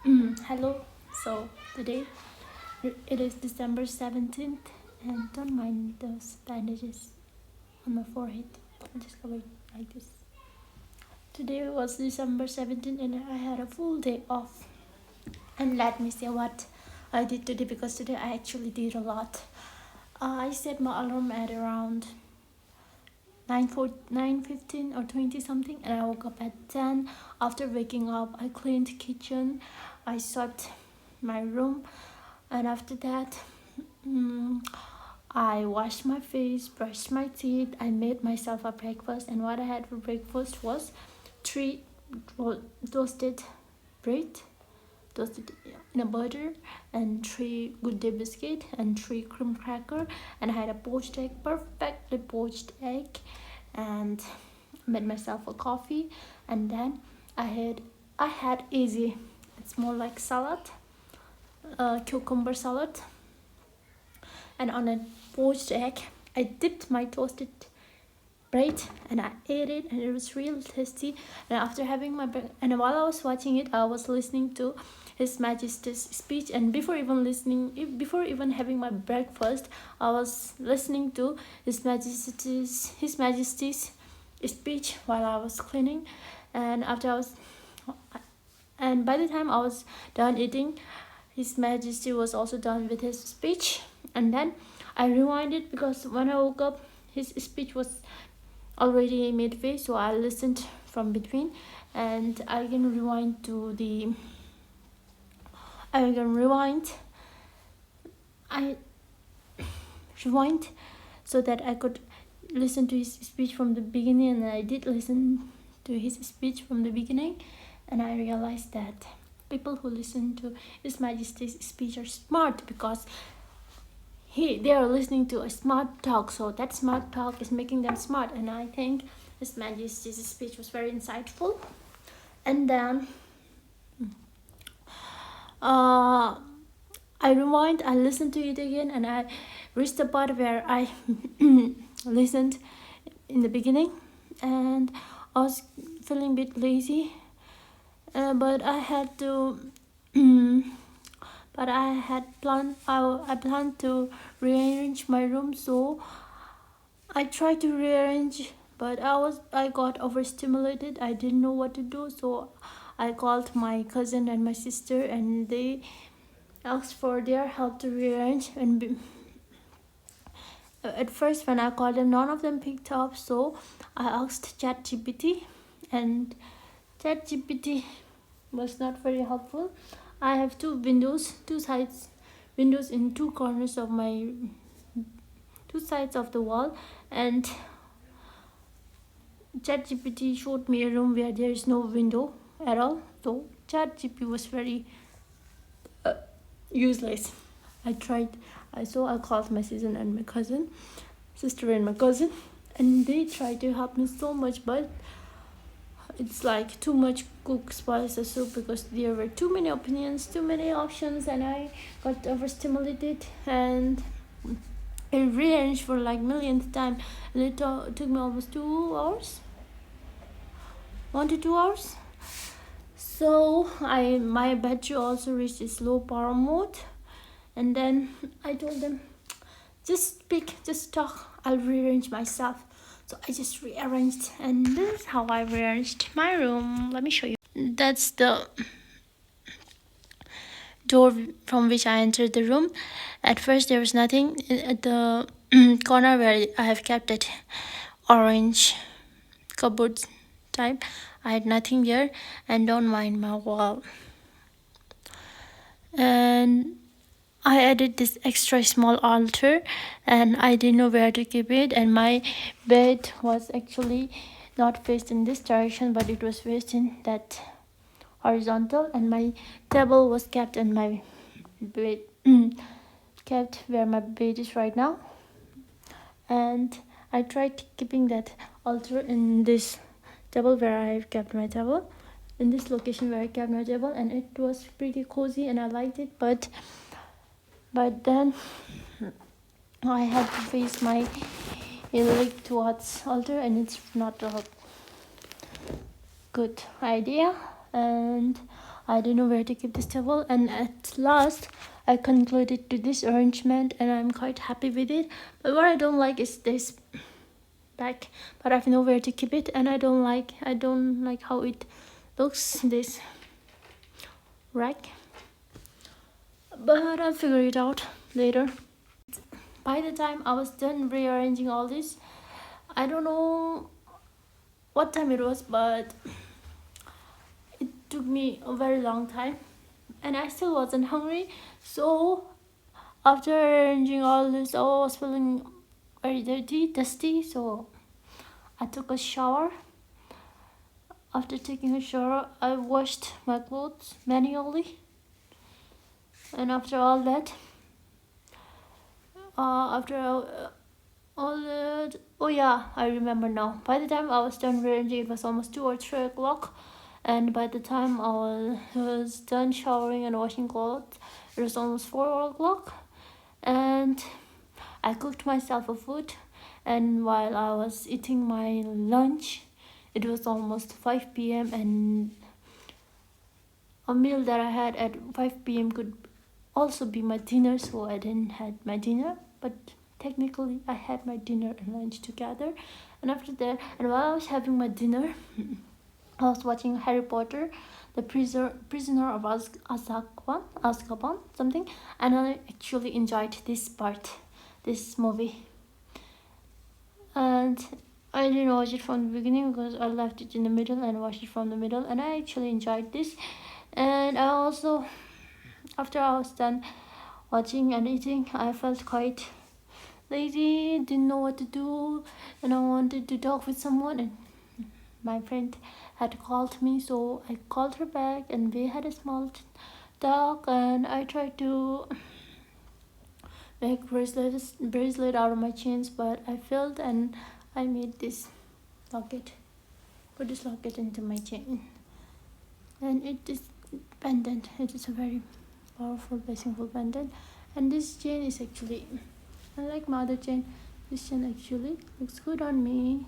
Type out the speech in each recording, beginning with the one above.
Hello. So today it is December 17th, and don't mind those bandages on my forehead. I just covered like this. Today was December 17th, and I had a full day off. And let me say what I did today, because today I actually did a lot. I set my alarm at around 9:15 or 20 something, and I woke up at 10. After waking up, I cleaned kitchen, I swept my room, and after that, mm, I washed my face, brushed my teeth, I made myself a breakfast, and what I had for breakfast was three toasted bread, toasted in a butter, and three good day biscuit, and three cream cracker, and I had a poached egg, perfectly poached egg, and made myself a coffee, and then I had easy. It's more like salad, cucumber salad, and on a poached egg, I dipped my toasted bread and I ate it, and it was real tasty. And after having and while I was watching it, I was listening to His Majesty's speech. And before even having my breakfast, I was listening to His Majesty's speech while I was cleaning. And by the time I was done eating, His Majesty was also done with his speech. And then I rewinded, because when I woke up, his speech was already midway, so I listened from between, and I can rewind I rewind so that I could listen to his speech from the beginning. And I did listen to his speech from the beginning, and I realized that people who listen to His Majesty's speech are smart, because they are listening to a smart talk, so that smart talk is making them smart. And I think His Majesty's speech was very insightful. And then uh, I listened to it again, and I reached the part where I listened in the beginning, and I was feeling a bit lazy, but I had to. But I planned to rearrange my room, so I tried to rearrange, but I got overstimulated. I didn't know what to do, so I called my cousin and my sister, and they asked for their help to rearrange. And at first, when I called them, none of them picked up, so I asked ChatGPT, and ChatGPT was not very helpful. I have windows in two corners of my two sides of the wall, and ChatGPT showed me a room where there is no window at all. So ChatGPT was very useless. I tried. I called my sister and my cousin, and they tried to help me so much, but it's like too much cook spoils the soup, because there were too many opinions, too many options, and I got overstimulated, and I rearranged for like millionth time, and it took me almost 2 hours, 1 to 2 hours. So my battery also reached its low power mode, and then I told them, just talk, I'll rearrange myself. So I just rearranged, and this is how I rearranged my room. Let me show you. That's the door from which I entered the room. At first, there was nothing at the corner where I have kept that orange cupboard type. I had nothing there, and don't mind my wall. And I added this extra small altar, and I didn't know where to keep it. And my bed was actually not faced in this direction, but it was faced in that horizontal, and my table was kept in my bed, kept where my bed is right now. And I tried keeping that altar in this table where I have kept my table, in this location where I kept my table, and it was pretty cozy and I liked it. But then I had to face my leg towards altar, and it's not a good idea. And I didn't know where to keep this towel, and at last I concluded to this arrangement, and I'm quite happy with it. But what I don't like is this back, but I have nowhere to keep it, and I don't like how it looks, this rack. But I'll figure it out later. By the time I was done rearranging all this, I don't know what time it was, but it took me a very long time, and I still wasn't hungry. So after arranging all this, I was feeling very dusty, so I took a shower. After taking a shower, I washed my clothes manually, and after all that, after all that, oh yeah, I remember now. By the time I was done rearranging, it was almost 2 or 3 o'clock, and by the time I was done showering and washing clothes, it was almost 4 o'clock, and I cooked myself a food. And while I was eating my lunch, it was almost 5 p.m. and a meal that I had at 5 p.m. could also be my dinner, so I didn't had my dinner, but technically I had my dinner and lunch together. And after that, and while I was having my dinner, I was watching Harry Potter, the prisoner of Azkaban, something, and I actually enjoyed this movie. And I didn't watch it from the beginning because I left it in the middle and watched it from the middle, and I actually enjoyed this. And I also, after I was done watching and eating, I felt quite lazy, didn't know what to do, and I wanted to talk with someone, and my friend had called me, so I called her back, and we had a small talk, and I tried to make bracelet out of my chains, but I failed, and I made this locket, put this locket into my chain, and it is pendant. It is a very powerful, blessingful pendant, and this chain is actually, unlike my other chain, this chain actually looks good on me.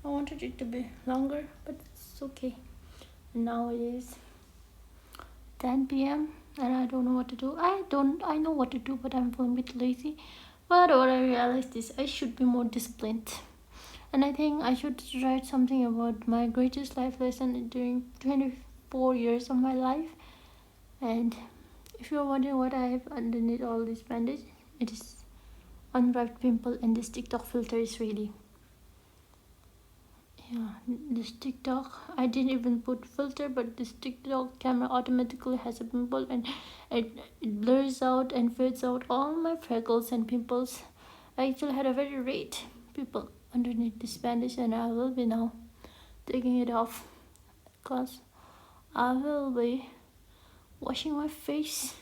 I wanted it to be longer, but it's okay. And now it is 10 p.m. and I don't know what to do. I know what to do, but I'm feeling a bit lazy. But what I realized is I should be more disciplined. And I think I should write something about my greatest life lesson during 24 years of my life. And if you're wondering what I have underneath all this bandage, it is unwrapped pimple, and this TikTok filter is really, yeah, this TikTok, I didn't even put filter, but this TikTok camera automatically has a pimple, and it blurs out and fades out all my freckles and pimples. I actually had a very red pimple underneath this bandage, and I will be now taking it off because I will be washing my face,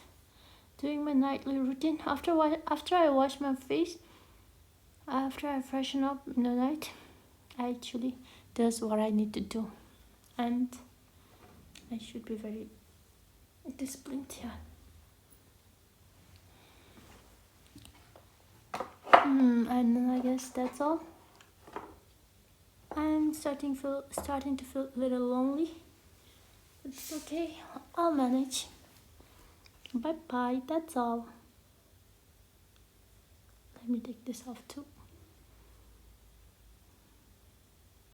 doing my nightly routine. After I wash my face, after I freshen up in the night, I actually does what I need to do, and I should be very disciplined here. And I guess that's all. I'm starting to feel a little lonely. It's okay. I'll manage. Bye bye. That's all. Let me take this off too.